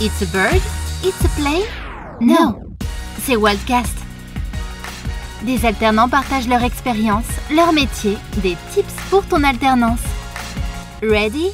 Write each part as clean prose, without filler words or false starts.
It's a bird? It's a plane? Non, c'est Waltcast. Des alternants partagent leur expérience, leur métier, des tips pour ton alternance. Ready?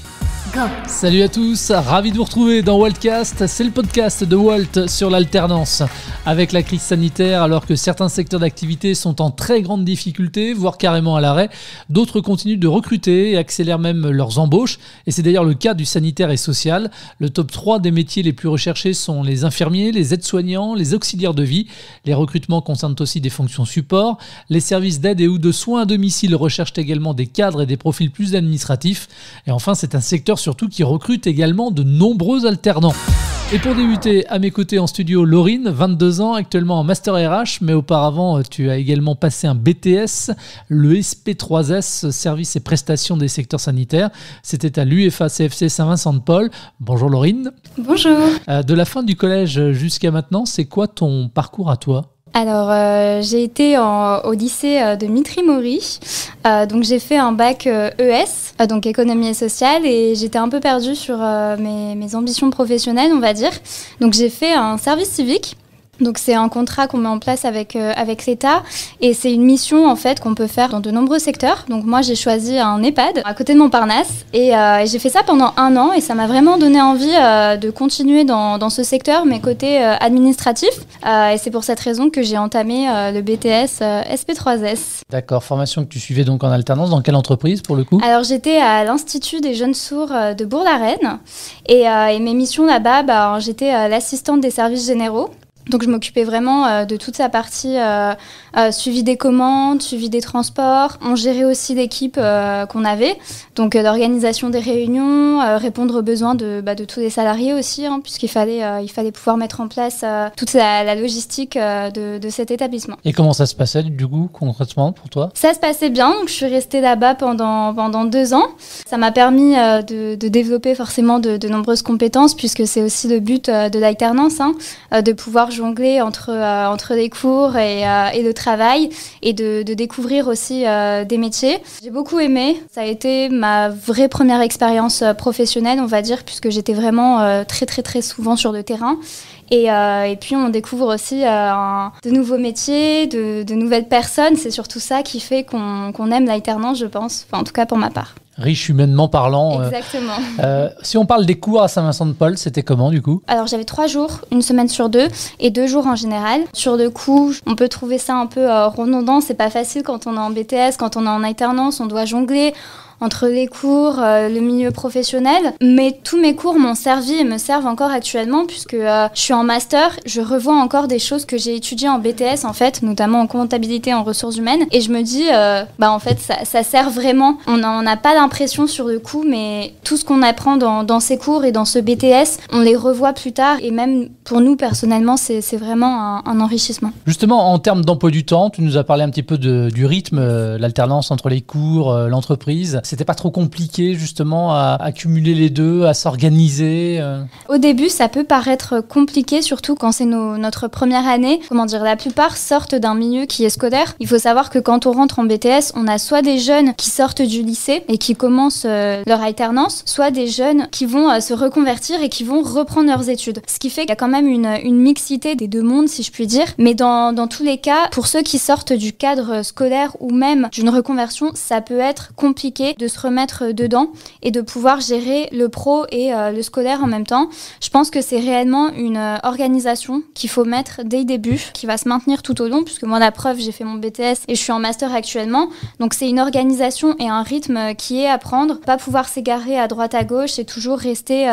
Go! Salut à tous, ravi de vous retrouver dans Waltcast, c'est le podcast de Walt sur l'alternance. Avec la crise sanitaire, alors que certains secteurs d'activité sont en très grande difficulté, voire carrément à l'arrêt, d'autres continuent de recruter et accélèrent même leurs embauches. Et c'est d'ailleurs le cas du sanitaire et social. Le top 3 des métiers les plus recherchés sont les infirmiers, les aides-soignants, les auxiliaires de vie. Les recrutements concernent aussi des fonctions support. Les services d'aide et ou de soins à domicile recherchent également des cadres et des profils plus administratifs. Et enfin, c'est un secteur surtout qui recrute également de nombreux alternants. Et pour débuter, à mes côtés en studio, Laurine, 22 ans, actuellement en Master RH, mais auparavant, tu as également passé un BTS, le SP3S, Services et prestations des secteurs sanitaires. C'était à l'UEFA CFC Saint-Vincent-de-Paul. Bonjour Laurine. Bonjour. De la fin du collège jusqu'à maintenant, c'est quoi ton parcours à toi ? Alors, j'ai été au lycée de Mitry-Mory, donc j'ai fait un bac ES, donc économie et sociale, et j'étais un peu perdue sur mes ambitions professionnelles, on va dire. Donc j'ai fait un service civique. Donc c'est un contrat qu'on met en place avec l'État et c'est une mission en fait qu'on peut faire dans de nombreux secteurs. Donc moi j'ai choisi un EHPAD à côté de Montparnasse et j'ai fait ça pendant 1 an et ça m'a vraiment donné envie de continuer dans ce secteur, mais côté administratif. Et c'est pour cette raison que j'ai entamé le BTS SP3S. D'accord, formation que tu suivais donc en alternance, dans quelle entreprise pour le coup ? Alors j'étais à l'Institut des jeunes sourds de Bourg-la-Reine et mes missions là-bas, j'étais l'assistante des services généraux. Donc je m'occupais vraiment de toute sa partie suivi des commandes, suivi des transports. On gérait aussi l'équipe qu'on avait, donc l'organisation des réunions, répondre aux besoins de tous les salariés aussi, puisqu'il fallait pouvoir mettre en place toute la logistique de cet établissement. Et comment ça se passait du coup concrètement pour toi ? Ça se passait bien, donc je suis restée là-bas pendant 2 ans. Ça m'a permis de développer forcément de nombreuses compétences, puisque c'est aussi le but de l'alternance, de pouvoir jongler entre les cours et le travail et de découvrir aussi des métiers. J'ai beaucoup aimé. Ça a été ma vraie première expérience professionnelle, on va dire, puisque j'étais vraiment très très très souvent sur le terrain. Et puis on découvre aussi de nouveaux métiers, de nouvelles personnes. C'est surtout ça qui fait qu'on aime l'alternance, je pense. Enfin, en tout cas pour ma part. Riche humainement parlant. Exactement. Si on parle des cours à Saint-Vincent-de-Paul, c'était comment du coup ? Alors j'avais 3 jours, 1 semaine sur 2 et 2 jours en général. Sur le coup, on peut trouver ça un peu redondant, c'est pas facile quand on est en BTS, quand on est en alternance, on doit jongler entre les cours, le milieu professionnel. Mais tous mes cours m'ont servi et me servent encore actuellement puisque je suis en master, je revois encore des choses que j'ai étudiées en BTS en fait, notamment en comptabilité, en ressources humaines. Et je me dis, en fait, ça sert vraiment. On n'a pas l'impression sur le coup, mais tout ce qu'on apprend dans ces cours et dans ce BTS, on les revoit plus tard. Et même pour nous, personnellement, c'est vraiment un enrichissement. Justement, en termes d'emploi du temps, tu nous as parlé un petit peu du rythme, l'alternance entre les cours, l'entreprise. C'était pas trop compliqué justement à accumuler les deux, à s'organiser Au début, ça peut paraître compliqué, surtout quand c'est notre première année. Comment dire, la plupart sortent d'un milieu qui est scolaire. Il faut savoir que quand on rentre en BTS, on a soit des jeunes qui sortent du lycée et qui commencent leur alternance, soit des jeunes qui vont se reconvertir et qui vont reprendre leurs études. Ce qui fait qu'il y a quand même une mixité des deux mondes, si je puis dire. Mais dans tous les cas, pour ceux qui sortent du cadre scolaire ou même d'une reconversion, ça peut être compliqué de se remettre dedans et de pouvoir gérer le pro et le scolaire en même temps. Je pense que c'est réellement une organisation qu'il faut mettre dès le début, qui va se maintenir tout au long, puisque moi, la preuve, j'ai fait mon BTS et je suis en master actuellement. Donc, c'est une organisation et un rythme qui est à prendre. Pas pouvoir s'égarer à droite à gauche et toujours rester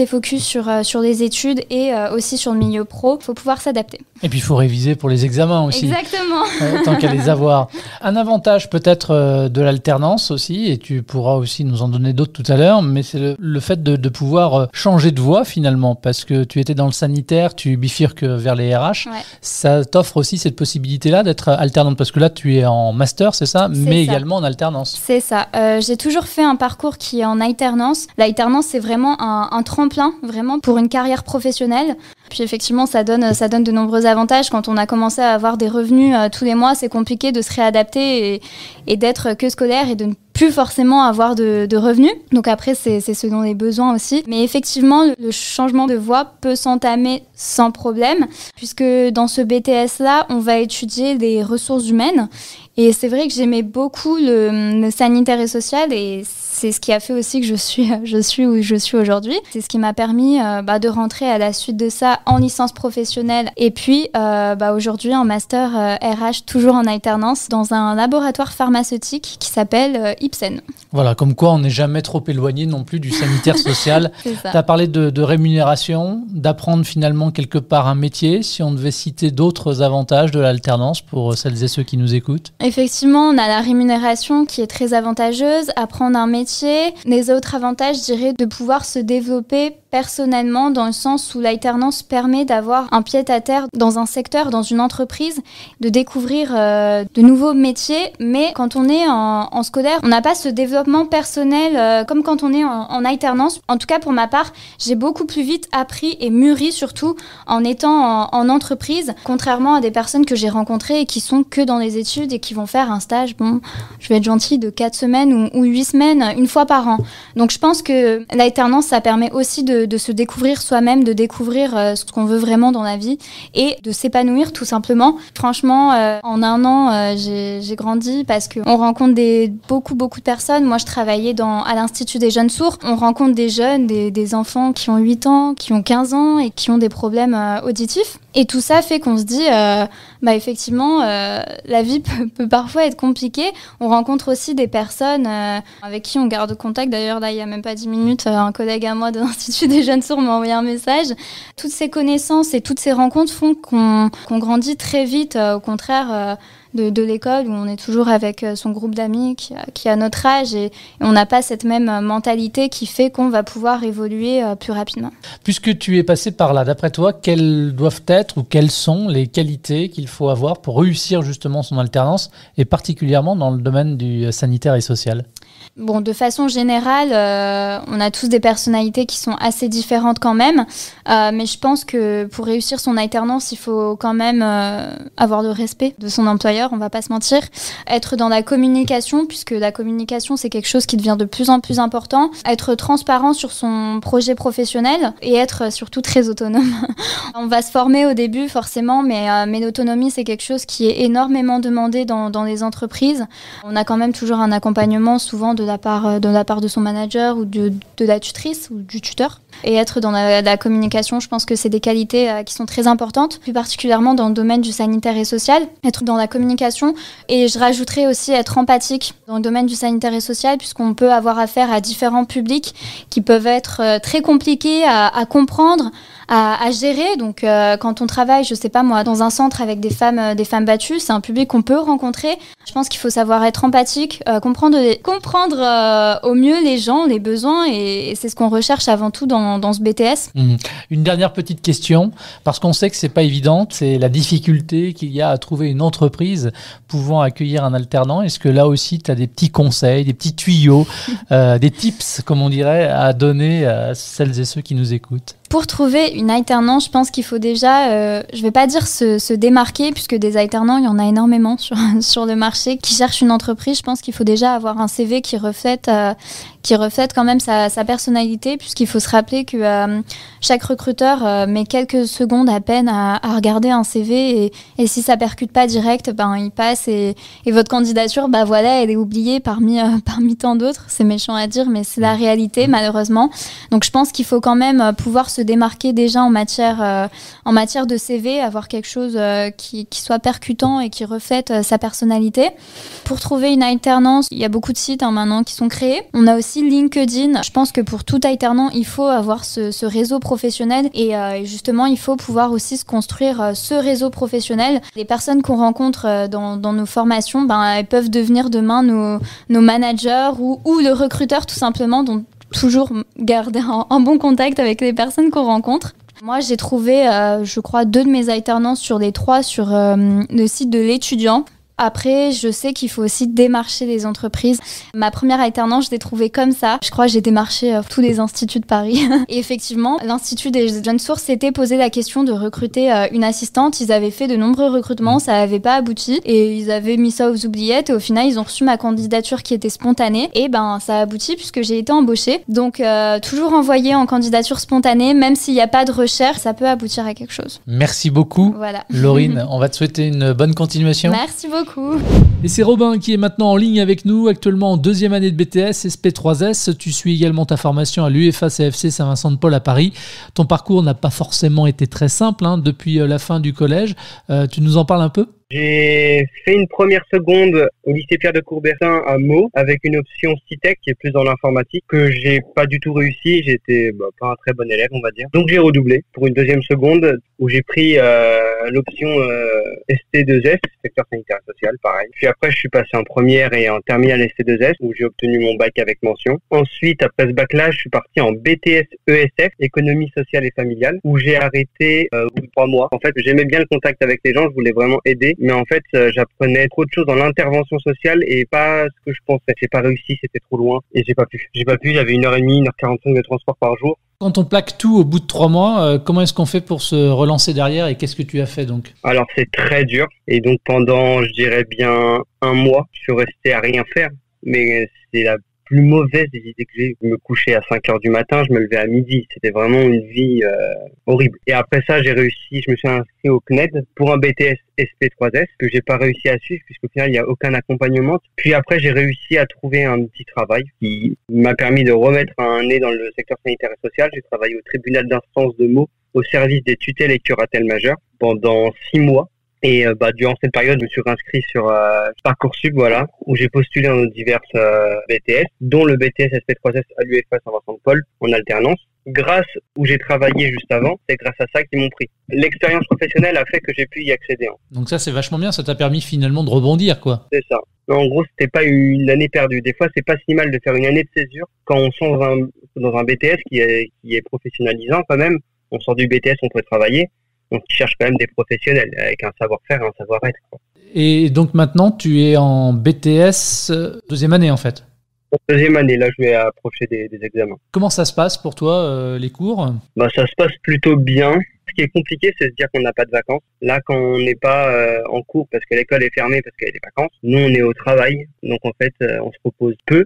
focus sur les études et aussi sur le milieu pro. Il faut pouvoir s'adapter. Et puis, il faut réviser pour les examens aussi. Exactement. Tant qu'à les avoir. Un avantage peut-être de l'alternance aussi, et tu pourras aussi nous en donner d'autres tout à l'heure, mais c'est le fait de pouvoir changer de voie finalement, parce que tu étais dans le sanitaire, tu bifurques vers les RH. Ouais. Ça t'offre aussi cette possibilité-là d'être alternante, parce que là tu es en master, c'est ça, mais également en alternance. C'est ça. J'ai toujours fait un parcours qui est en alternance. L'alternance, c'est vraiment un tremplin, vraiment pour une carrière professionnelle. Puis effectivement, ça donne de nombreux avantages. Quand on a commencé à avoir des revenus tous les mois, c'est compliqué de se réadapter et d'être que scolaire et de ne plus forcément avoir de revenus. Donc après, c'est selon les besoins aussi. Mais effectivement, le changement de voie peut s'entamer sans problème, puisque dans ce BTS-là, on va étudier les ressources humaines. Et c'est vrai que j'aimais beaucoup le sanitaire et social, et c'est ce qui a fait aussi que je suis où je suis aujourd'hui. C'est ce qui m'a permis de rentrer à la suite de ça en licence professionnelle, et puis aujourd'hui en master RH, toujours en alternance, dans un laboratoire pharmaceutique qui s'appelle Ipsen. Voilà, comme quoi on n'est jamais trop éloigné non plus du sanitaire social. Tu as parlé de rémunération, d'apprendre finalement quelque part un métier. Si on devait citer d'autres avantages de l'alternance pour celles et ceux qui nous écoutent. Effectivement, on a la rémunération qui est très avantageuse, apprendre un métier. Les autres avantages, je dirais, de pouvoir se développer personnellement, dans le sens où l'alternance permet d'avoir un pied-à-terre dans un secteur, dans une entreprise, de découvrir de nouveaux métiers. Mais quand on est en scolaire, on n'a pas ce développement personnel comme quand on est en alternance. En tout cas, pour ma part, j'ai beaucoup plus vite appris et mûri, surtout en étant en entreprise, contrairement à des personnes que j'ai rencontrées et qui sont que dans les études et qui vont faire un stage, je vais être gentille, de 4 semaines ou 8 semaines, une fois par an. Donc je pense que l'alternance, ça permet aussi de se découvrir soi-même, de découvrir ce qu'on veut vraiment dans la vie et de s'épanouir tout simplement. Franchement, en un an, j'ai grandi parce qu'on rencontre beaucoup de personnes. Moi, je travaillais à l'Institut des jeunes sourds. On rencontre des jeunes, des enfants qui ont 8 ans, qui ont 15 ans et qui ont des problèmes auditifs. Et tout ça fait qu'on se dit, effectivement, la vie peut parfois être compliquée. On rencontre aussi des personnes avec qui on garde contact. D'ailleurs, là, il n'y a même pas 10 minutes, un collègue à moi de l'Institut des jeunes sourds m'a envoyé un message. Toutes ces connaissances et toutes ces rencontres font qu'on grandit très vite, au contraire de l'école, où on est toujours avec son groupe d'amis qui a notre âge, et on n'a pas cette même mentalité qui fait qu'on va pouvoir évoluer plus rapidement. Puisque tu es passé par là, d'après toi, quelles doivent être ou quelles sont les qualités qu'il faut avoir pour réussir justement son alternance, et particulièrement dans le domaine du sanitaire et social ? Bon, de façon générale, on a tous des personnalités qui sont assez différentes quand même, mais je pense que pour réussir son alternance, il faut quand même avoir le respect de son employeur, on va pas se mentir, être dans la communication, puisque la communication, c'est quelque chose qui devient de plus en plus important, être transparent sur son projet professionnel et être surtout très autonome. On va se former au début forcément, mais l'autonomie, c'est quelque chose qui est énormément demandé dans les entreprises. On a quand même toujours un accompagnement, souvent de la part de son manager ou de la tutrice ou du tuteur. Et être dans la communication, je pense que c'est des qualités qui sont très importantes, plus particulièrement dans le domaine du sanitaire et social. Être dans la communication, et je rajouterais aussi être empathique dans le domaine du sanitaire et social, puisqu'on peut avoir affaire à différents publics qui peuvent être très compliqués à comprendre, à gérer. Donc quand on travaille, je sais pas moi, dans un centre avec des femmes battues, c'est un public qu'on peut rencontrer. Je pense qu'il faut savoir être empathique, comprendre au mieux les gens, les besoins, et c'est ce qu'on recherche avant tout dans ce BTS. Une dernière petite question, parce qu'on sait que c'est pas évident, c'est la difficulté qu'il y a à trouver une entreprise pouvant accueillir un alternant. Est-ce que là aussi tu as des petits conseils, des petits tuyaux, des tips, comme on dirait, à donner à celles et ceux qui nous écoutent ? Pour trouver une alternance, je pense qu'il faut déjà, je vais pas dire se démarquer, puisque des alternants, il y en a énormément sur le marché qui cherchent une entreprise. Je pense qu'il faut déjà avoir un CV qui reflète quand même sa personnalité, puisqu'il faut se rappeler que chaque recruteur met quelques secondes à peine à regarder un CV, et si ça percute pas direct, il passe, et votre candidature, elle est oubliée parmi tant d'autres. C'est méchant à dire, mais c'est la réalité, malheureusement. Donc je pense qu'il faut quand même pouvoir se démarquer déjà en matière de CV, avoir quelque chose qui soit percutant et qui reflète sa personnalité. Pour trouver une alternance, il y a beaucoup de sites maintenant qui sont créés. On a aussi LinkedIn. Je pense que pour tout alternant, il faut avoir ce réseau professionnel, et justement, il faut pouvoir aussi se construire ce réseau professionnel. Les personnes qu'on rencontre dans nos formations, elles peuvent devenir demain nos managers ou le recruteur tout simplement, donc toujours garder un bon contact avec les personnes qu'on rencontre. Moi, j'ai trouvé, je crois, 2 de mes alternances sur les 3 sur le site de l'étudiant. Après, je sais qu'il faut aussi démarcher les entreprises. Ma première alternance, je l'ai trouvée comme ça. Je crois que j'ai démarché tous les instituts de Paris. Et effectivement, l'Institut des Jeunes Sources s'était posé la question de recruter une assistante. Ils avaient fait de nombreux recrutements, ça n'avait pas abouti. Et ils avaient mis ça aux oubliettes. Et au final, ils ont reçu ma candidature qui était spontanée. Et ça a abouti puisque j'ai été embauchée. Donc, toujours envoyer en candidature spontanée, même s'il n'y a pas de recherche, ça peut aboutir à quelque chose. Merci beaucoup, voilà. Laurine. On va te souhaiter une bonne continuation. Merci beaucoup. Et c'est Robin qui est maintenant en ligne avec nous, actuellement en 2e année de BTS SP3S. Tu suis également ta formation à l'UEFA CFC Saint-Vincent-de-Paul à Paris. Ton parcours n'a pas forcément été très simple depuis la fin du collège. Tu nous en parles un peu ? J'ai fait une première seconde au lycée Pierre de Coubertin à Meaux avec une option Citec qui est plus dans l'informatique que j'ai pas du tout réussi. J'étais pas un très bon élève, on va dire. Donc j'ai redoublé pour une deuxième seconde où j'ai pris l'option ST2S, secteur sanitaire et social, pareil. Puis après je suis passé en première et en terminale ST2S où j'ai obtenu mon bac avec mention. Ensuite, après ce bac-là, je suis parti en BTS ESF, économie sociale et familiale, où j'ai arrêté au bout de 3 mois. En fait, j'aimais bien le contact avec les gens, je voulais vraiment aider. Mais en fait, j'apprenais trop de choses dans l'intervention sociale et pas ce que je pensais. J'ai pas réussi, c'était trop loin et j'ai pas pu. J'avais 1h30, 1h45 de transport par jour. Quand on plaque tout au bout de 3 mois, comment est-ce qu'on fait pour se relancer derrière et qu'est-ce que tu as fait donc ? Alors c'est très dur et donc pendant, je dirais bien 1 mois, je suis resté à rien faire. Mais c'est la plus mauvaise des idées que j'ai. Je me couchais à 5h du matin, je me levais à midi. C'était vraiment une vie horrible. Et après ça, je me suis inscrit au CNED pour un BTS SP3S que j'ai pas réussi à suivre puisqu'au final, il n'y a aucun accompagnement. Puis après, j'ai réussi à trouver un petit travail qui m'a permis de remettre un nez dans le secteur sanitaire et social. J'ai travaillé au tribunal d'instance de Meaux au service des tutelles et curatelles majeures pendant 6 mois. Et durant cette période, je me suis réinscrit sur Parcoursup, voilà, où j'ai postulé dans divers BTS, dont le BTS SP3S à l'UEFA Saint-Vincent-de-Paul en alternance. Grâce où j'ai travaillé juste avant, c'est grâce à ça qu'ils m'ont pris. L'expérience professionnelle a fait que j'ai pu y accéder. Donc ça, c'est vachement bien, ça t'a permis finalement de rebondir, quoi. C'est ça. Mais en gros, c'était pas une année perdue. Des fois, c'est pas si mal de faire une année de césure quand on sort dans un BTS qui est professionnalisant quand même. On sort du BTS, on peut travailler. On cherche quand même des professionnels avec un savoir-faire et un savoir-être, quoi. Et donc maintenant, tu es en BTS 2e année en fait. 2e année, là je vais approcher des examens. Comment ça se passe pour toi, les cours ? Ça se passe plutôt bien. Ce qui est compliqué, c'est de se dire qu'on n'a pas de vacances. Là, quand on n'est pas en cours parce que l'école est fermée, parce qu'il y a des vacances, nous on est au travail. Donc en fait, on se repose peu.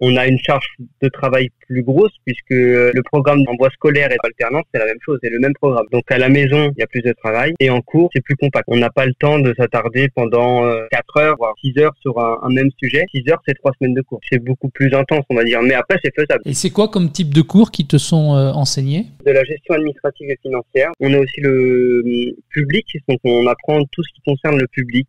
On a une charge de travail plus grosse puisque le programme d'envoi scolaire et d'alternance, c'est la même chose, c'est le même programme. Donc à la maison, il y a plus de travail et en cours, c'est plus compact. On n'a pas le temps de s'attarder pendant 4 heures, voire 6 heures sur un même sujet. 6 heures, c'est 3 semaines de cours. C'est beaucoup plus intense, on va dire, mais après, c'est faisable. Et c'est quoi comme type de cours qui te sont enseignés ? De la gestion administrative et financière. On a aussi le public, donc on apprend tout ce qui concerne le public.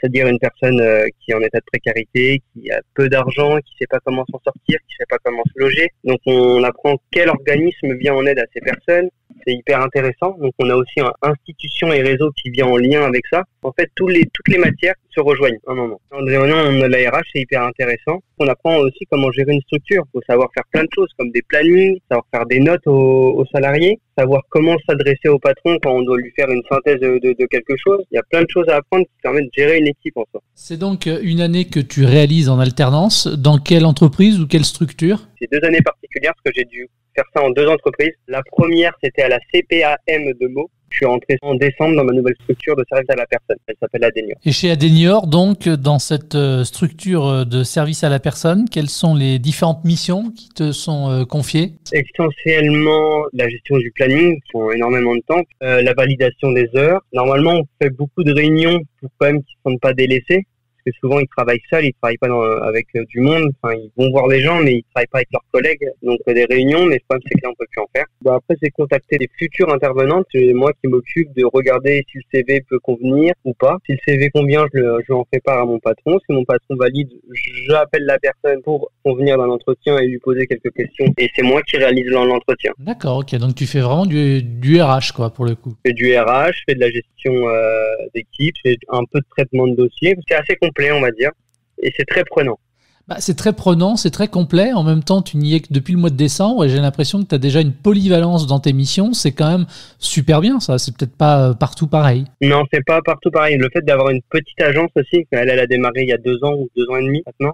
C'est-à-dire une personne qui est en état de précarité, qui a peu d'argent, qui ne sait pas comment s'en sortir, qui ne sait pas comment se loger. Donc on apprend quel organisme vient en aide à ces personnes. C'est hyper intéressant. Donc on a aussi institution et réseau qui vient en lien avec ça. En fait, toutes les matières se rejoignent à un moment. En réunion, on a l'ARH, c'est hyper intéressant. On apprend aussi comment gérer une structure. Il faut savoir faire plein de choses, comme des plannings, savoir faire des notes aux salariés, savoir comment s'adresser au patron quand on doit lui faire une synthèse de quelque chose. Il y a plein de choses à apprendre qui permettent de gérer une équipe en soi. C'est donc une année que tu réalises en alternance. Dans quelle entreprise ou quelle structure ? C'est 2 années particulières parce que j'ai dû faire ça en 2 entreprises. La première, c'était à la CPAM de Meaux. Je suis rentré en décembre dans ma nouvelle structure de service à la personne. Elle s'appelle Adenior. Et chez Adenior, donc, dans cette structure de service à la personne, quelles sont les différentes missions qui te sont confiées ? Essentiellement, la gestion du planning, qui prend énormément de temps. La validation des heures. Normalement, on fait beaucoup de réunions pour quand même qu'ils ne se sentent pas délaissés. Parce que souvent, ils travaillent seuls, ils travaillent pas avec du monde. Enfin, ils vont voir des gens, mais ils travaillent pas avec leurs collègues. Donc, des réunions, mais le problème, c'est que là, on peut plus en faire. Après, c'est contacter les futures intervenantes. C'est moi qui m'occupe de regarder si le CV peut convenir ou pas. Si le CV convient, je en fais part à mon patron. Si mon patron valide, j'appelle la personne pour convenir d'un entretien et lui poser quelques questions. Et c'est moi qui réalise l'entretien. D'accord, ok. Donc, tu fais vraiment du RH, quoi, pour le coup. Je fais du RH, je fais de la gestion d'équipe, je fais un peu de traitement de dossier. C'est assez complet, on va dire, et c'est très prenant. C'est très prenant, c'est très complet. En même temps, tu n'y es que depuis le mois de décembre et j'ai l'impression que tu as déjà une polyvalence dans tes missions. C'est quand même super bien, ça. C'est peut-être pas partout pareil. Non, c'est pas partout pareil. Le fait d'avoir une petite agence aussi, elle a démarré il y a 2 ans ou 2 ans et demi maintenant,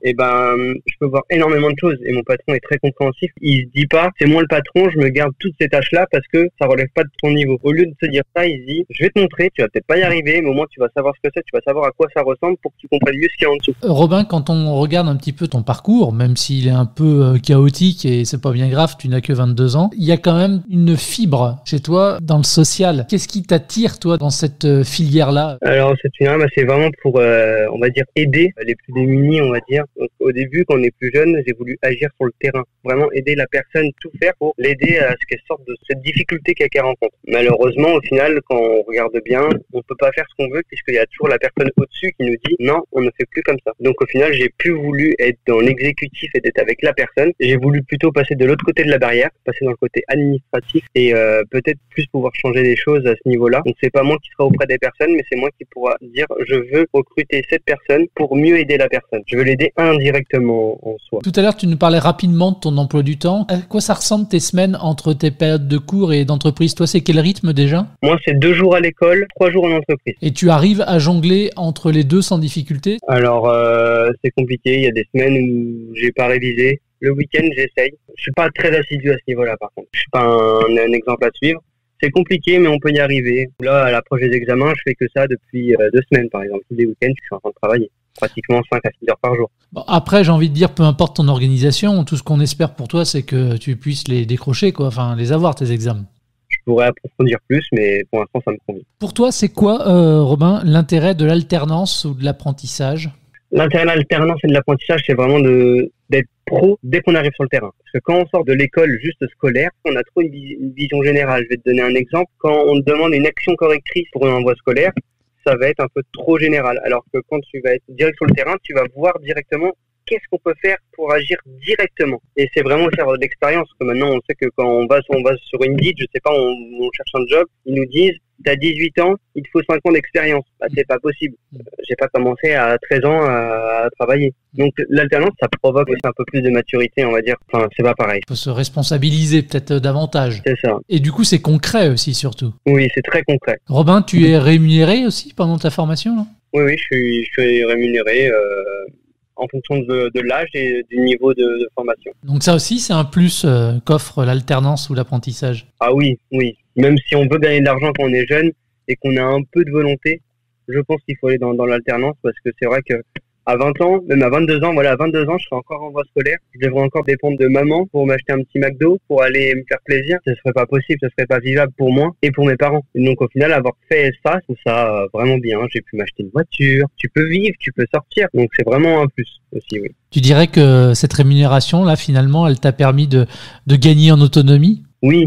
je peux voir énormément de choses et mon patron est très compréhensif. Il se dit pas, c'est moi le patron, je me garde toutes ces tâches-là parce que ça relève pas de ton niveau. Au lieu de se dire ça, il se dit, je vais te montrer, tu vas peut-être pas y arriver, mais au moins tu vas savoir ce que c'est, tu vas savoir à quoi ça ressemble pour que tu comprennes mieux ce qu'il y a en dessous. Robin, quand on regarde un petit peu ton parcours, même s'il est un peu chaotique et c'est pas bien grave, tu n'as que 22 ans, il y a quand même une fibre chez toi dans le social. Qu'est-ce qui t'attire, toi, dans cette filière-là? Alors, cette filière-là, c'est vraiment pour, on va dire, aider les plus démunis, on va dire. Donc, au début, quand on est plus jeune, j'ai voulu agir sur le terrain. Vraiment aider la personne, tout faire pour l'aider à ce qu'elle sorte de cette difficulté qu'elle rencontre. Malheureusement, au final, quand on regarde bien, on peut pas faire ce qu'on veut puisqu'il y a toujours la personne au-dessus qui nous dit non, on ne fait plus comme ça. Donc, au final, j'ai plus voulu être dans l'exécutif et d'être avec la personne. J'ai voulu plutôt passer de l'autre côté de la barrière, passer dans le côté administratif et peut-être plus pouvoir changer les choses à ce niveau-là. Donc c'est pas moi qui sera auprès des personnes, mais c'est moi qui pourra dire je veux recruter cette personne pour mieux aider la personne. Je veux l'aider indirectement en soi. Tout à l'heure, tu nous parlais rapidement de ton emploi du temps. À quoi ça ressemble tes semaines entre tes périodes de cours et d'entreprise? Toi, c'est quel rythme déjà? Moi, c'est 2 jours à l'école, 3 jours en entreprise. Et tu arrives à jongler entre les deux sans difficulté? Alors, c'est compliqué. Il y a des semaines où j'ai pas révisé. Le week-end, j'essaye. Je suis pas très assidu à ce niveau-là, par contre. Je suis pas un exemple à suivre. C'est compliqué, mais on peut y arriver. Là, à l'approche des examens, je fais que ça depuis 2 semaines, par exemple. Tous les week-ends, je suis en train de travailler. Pratiquement 5 à 6 heures par jour. Bon, après, j'ai envie de dire, peu importe ton organisation, tout ce qu'on espère pour toi, c'est que tu puisses les décrocher, quoi. Enfin, les avoir, tes examens. Je pourrais approfondir plus, mais pour l'instant, ça me convient. Pour toi, c'est quoi, Robin, l'intérêt de l'alternance ou de l'apprentissage? L'intérêt de l'alternance et de l'apprentissage, c'est vraiment d'être pro dès qu'on arrive sur le terrain. Parce que quand on sort de l'école juste scolaire, on a trop une vision générale. Je vais te donner un exemple. Quand on te demande une action correctrice pour un envoi scolaire, ça va être un peu trop général. Alors que quand tu vas être direct sur le terrain, tu vas voir directement qu'est-ce qu'on peut faire pour agir directement. Et c'est vraiment faire de l'expérience. Parce que maintenant, on sait que quand on va sur Indeed, je sais pas, on cherche un job, ils nous disent t'as 18 ans, il te faut 5 ans d'expérience. C'est pas possible. J'ai pas commencé à 13 ans à travailler. Donc l'alternance, ça provoque aussi un peu plus de maturité, on va dire. Enfin, c'est pas pareil. Il faut se responsabiliser peut-être davantage. C'est ça. Et du coup, c'est concret aussi, surtout. Oui, c'est très concret. Robin, tu es rémunéré aussi pendant ta formation, là? Oui, je suis rémunéré en fonction de l'âge et du niveau de formation. Donc ça aussi, c'est un plus qu'offre l'alternance ou l'apprentissage. Ah oui. Même si on veut gagner de l'argent quand on est jeune et qu'on a un peu de volonté, je pense qu'il faut aller dans l'alternance parce que c'est vrai que à 20 ans, même à 22 ans, à 22 ans, je serai encore en voie scolaire. Je devrais encore dépendre de maman pour m'acheter un petit McDo, pour aller me faire plaisir. Ce serait pas possible, ce serait pas vivable pour moi et pour mes parents. Et donc au final, avoir fait ça, je trouve ça vraiment bien. J'ai pu m'acheter une voiture, tu peux vivre, tu peux sortir. Donc c'est vraiment un plus aussi, oui. Tu dirais que cette rémunération, là, finalement, elle t'a permis de gagner en autonomie? Oui.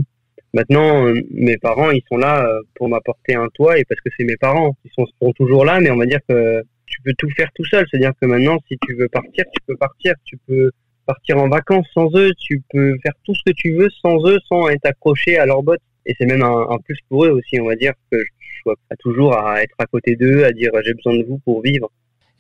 Maintenant, mes parents, ils sont là pour m'apporter un toit et parce que c'est mes parents. Ils seront toujours là, mais on va dire que tu peux tout faire tout seul. C'est-à-dire que maintenant, si tu veux partir, tu peux partir. Tu peux partir en vacances sans eux. Tu peux faire tout ce que tu veux sans eux, sans être accroché à leurs bottes. Et c'est même un plus pour eux aussi, on va dire, que je sois pas toujours à être à côté d'eux, à dire j'ai besoin de vous pour vivre.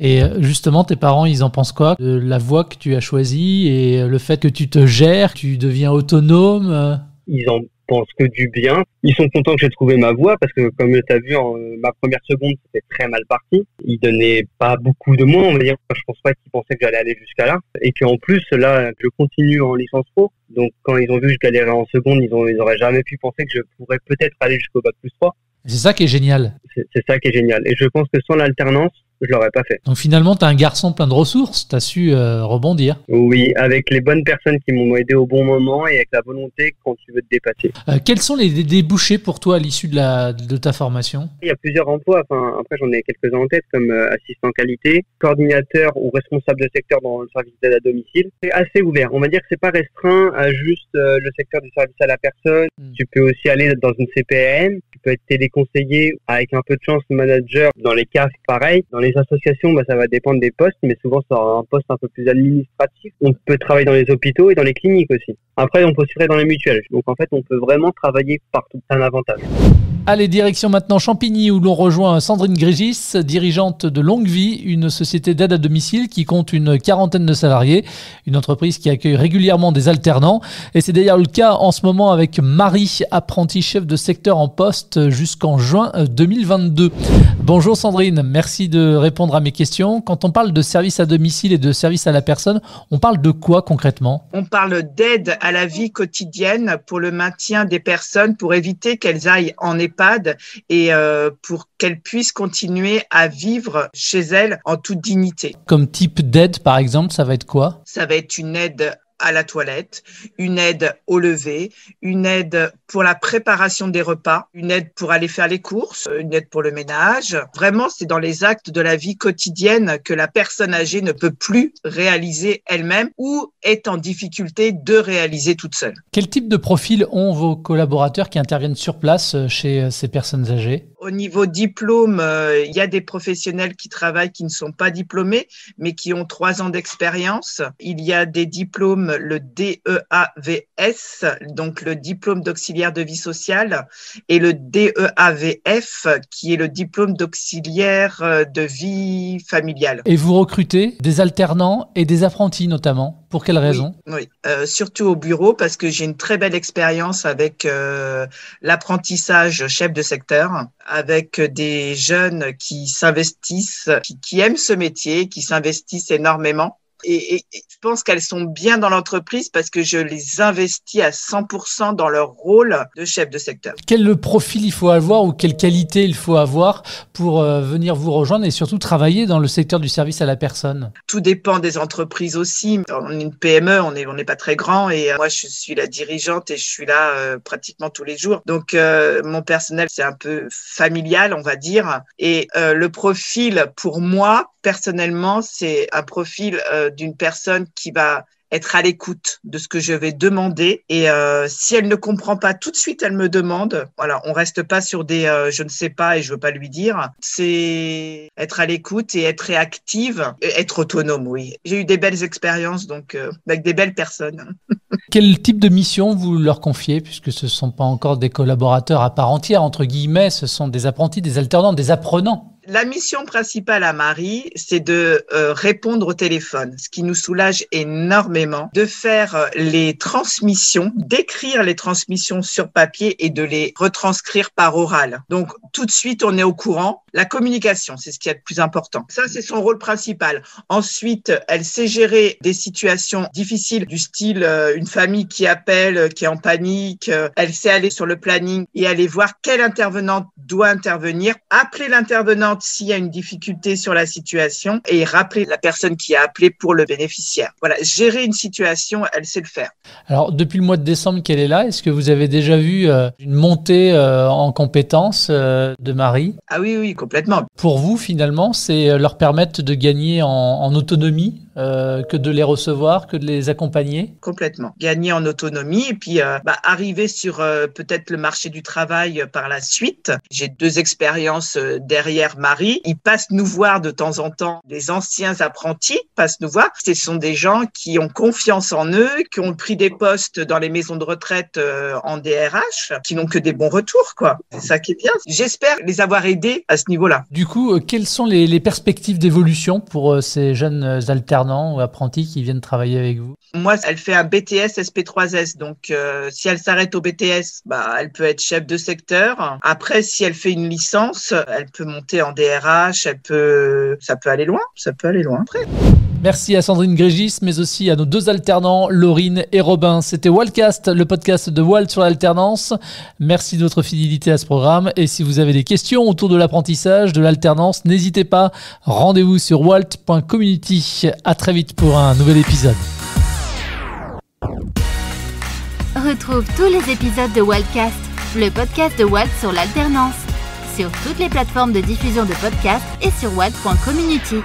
Et justement, tes parents, ils en pensent quoi de la voie que tu as choisie et le fait que tu te gères, tu deviens autonome? Ils en pensent que du bien. Ils sont contents que j'ai trouvé ma voie parce que, comme tu as vu, ma première seconde, c'était très mal parti. Ils donnaient pas beaucoup de moi, on va dire. Je pense pas qu'ils pensaient que j'allais aller jusqu'à là. Et qu'en plus, là, je continue en licence pro. Donc, quand ils ont vu que je galérais en seconde, ils auraient jamais pu penser que je pourrais peut-être aller jusqu'au bac plus 3. C'est ça qui est génial. C'est ça qui est génial. Et je pense que sans l'alternance, je l'aurais pas fait. Donc finalement, tu es un garçon plein de ressources, tu as su rebondir. Oui, avec les bonnes personnes qui m'ont aidé au bon moment et avec la volonté quand tu veux te dépasser. Quels sont les débouchés pour toi à l'issue de ta formation? Il y a plusieurs emplois, enfin, après j'en ai quelques-uns en tête comme assistant qualité, coordinateur ou responsable de secteur dans le service d'aide à domicile. C'est assez ouvert, on va dire que c'est pas restreint à juste le secteur du service à la personne. Tu peux aussi aller dans une CPAM, tu peux être téléconseiller avec un peu de chance manager dans les CAF, pareil. Dans les associations, ça va dépendre des postes, mais souvent ça aura un poste un peu plus administratif. On peut travailler dans les hôpitaux et dans les cliniques aussi. Après, on peut se faire dans les mutuelles. Donc en fait, on peut vraiment travailler partout. C'est un avantage. Allez, direction maintenant Champigny où l'on rejoint Sandrine Grégis, dirigeante de Longue Vie, une société d'aide à domicile qui compte une 40aine de salariés, une entreprise qui accueille régulièrement des alternants. Et c'est d'ailleurs le cas en ce moment avec Marie, apprentie chef de secteur en poste jusqu'en juin 2022. Bonjour Sandrine, merci de répondre à mes questions. Quand on parle de service à domicile et de service à la personne, on parle de quoi concrètement ? On parle d'aide à la vie quotidienne pour le maintien des personnes, pour éviter qu'elles aillent en EHPAD et pour qu'elles puissent continuer à vivre chez elles en toute dignité. Comme type d'aide par exemple, ça va être quoi ? Ça va être une aide à la toilette, une aide au lever, une aide pour la préparation des repas, une aide pour aller faire les courses, une aide pour le ménage. Vraiment, c'est dans les actes de la vie quotidienne que la personne âgée ne peut plus réaliser elle-même ou est en difficulté de réaliser toute seule. Quel type de profil ont vos collaborateurs qui interviennent sur place chez ces personnes âgées ? Au niveau diplôme, il y a des professionnels qui travaillent qui ne sont pas diplômés, mais qui ont 3 ans d'expérience. Il y a des diplômes, le DEAVS, donc le diplôme d'auxiliaire de vie sociale, et le DEAVF, qui est le diplôme d'auxiliaire de vie familiale. Et vous recrutez des alternants et des apprentis notamment ? Pour quelles raisons ? Oui. Surtout au bureau, parce que j'ai une très belle expérience avec l'apprentissage chef de secteur, avec des jeunes qui s'investissent, qui aiment ce métier, qui s'investissent énormément. Et je pense qu'elles sont bien dans l'entreprise parce que je les investis à 100% dans leur rôle de chef de secteur. Quel profil il faut avoir ou quelle qualité il faut avoir pour venir vous rejoindre et surtout travailler dans le secteur du service à la personne ? Tout dépend des entreprises aussi. On est une PME, on n'est pas très grand et moi je suis la dirigeante et je suis là pratiquement tous les jours. Donc mon personnel c'est un peu familial on va dire et le profil pour moi personnellement c'est un profil d'une personne qui va être à l'écoute de ce que je vais demander et si elle ne comprend pas tout de suite, elle me demande. Voilà, on reste pas sur des je ne sais pas et je veux pas lui dire. C'est être à l'écoute et être réactive, et être autonome, oui. J'ai eu des belles expériences donc avec des belles personnes. Quel type de mission vous leur confiez puisque ce ne sont pas encore des collaborateurs à part entière entre guillemets, ce sont des apprentis, des alternants, des apprenants. La mission principale à Marie, c'est de répondre au téléphone, ce qui nous soulage énormément, de faire les transmissions, d'écrire les transmissions sur papier et de les retranscrire par oral. Donc, tout de suite, on est au courant. La communication, c'est ce qui est le plus important. Ça, c'est son rôle principal. Ensuite, elle sait gérer des situations difficiles du style une famille qui appelle, qui est en panique. Elle sait aller sur le planning et aller voir quel intervenant doit intervenir, appeler l'intervenante s'il y a une difficulté sur la situation et rappeler la personne qui a appelé pour le bénéficiaire. Voilà, gérer une situation, elle sait le faire. Alors, depuis le mois de décembre qu'elle est là, est-ce que vous avez déjà vu une montée en compétences de Marie ? Ah oui, complètement. Pour vous, finalement, c'est leur permettre de gagner en autonomie que de les recevoir, que de les accompagner ? Complètement. Gagner en autonomie et puis arriver sur peut-être le marché du travail par la suite. J'ai 2 expériences derrière Marie. Ils passent nous voir de temps en temps. Les anciens apprentis passent nous voir. Ce sont des gens qui ont confiance en eux, qui ont pris des postes dans les maisons de retraite en DRH, qui n'ont que des bons retours, quoi. C'est ça qui est bien. J'espère les avoir aidés à ce niveau-là. Du coup, quelles sont les perspectives d'évolution pour ces jeunes alternants ou apprentis qui viennent travailler avec vous ? Moi, elle fait un BTS SP3S. Donc, si elle s'arrête au BTS, elle peut être chef de secteur. Après, si elle fait une licence, elle peut monter en DRH. Ça peut aller loin. Ça peut aller loin après. Merci à Sandrine Grégis, mais aussi à nos 2 alternants, Laurine et Robin. C'était Waltcast, le podcast de Walt sur l'alternance. Merci de votre fidélité à ce programme. Et si vous avez des questions autour de l'apprentissage, de l'alternance, n'hésitez pas. Rendez-vous sur walt.community. À très vite pour un nouvel épisode. Retrouve tous les épisodes de Waltcast, le podcast de Walt sur l'alternance, sur toutes les plateformes de diffusion de podcasts et sur walt.community.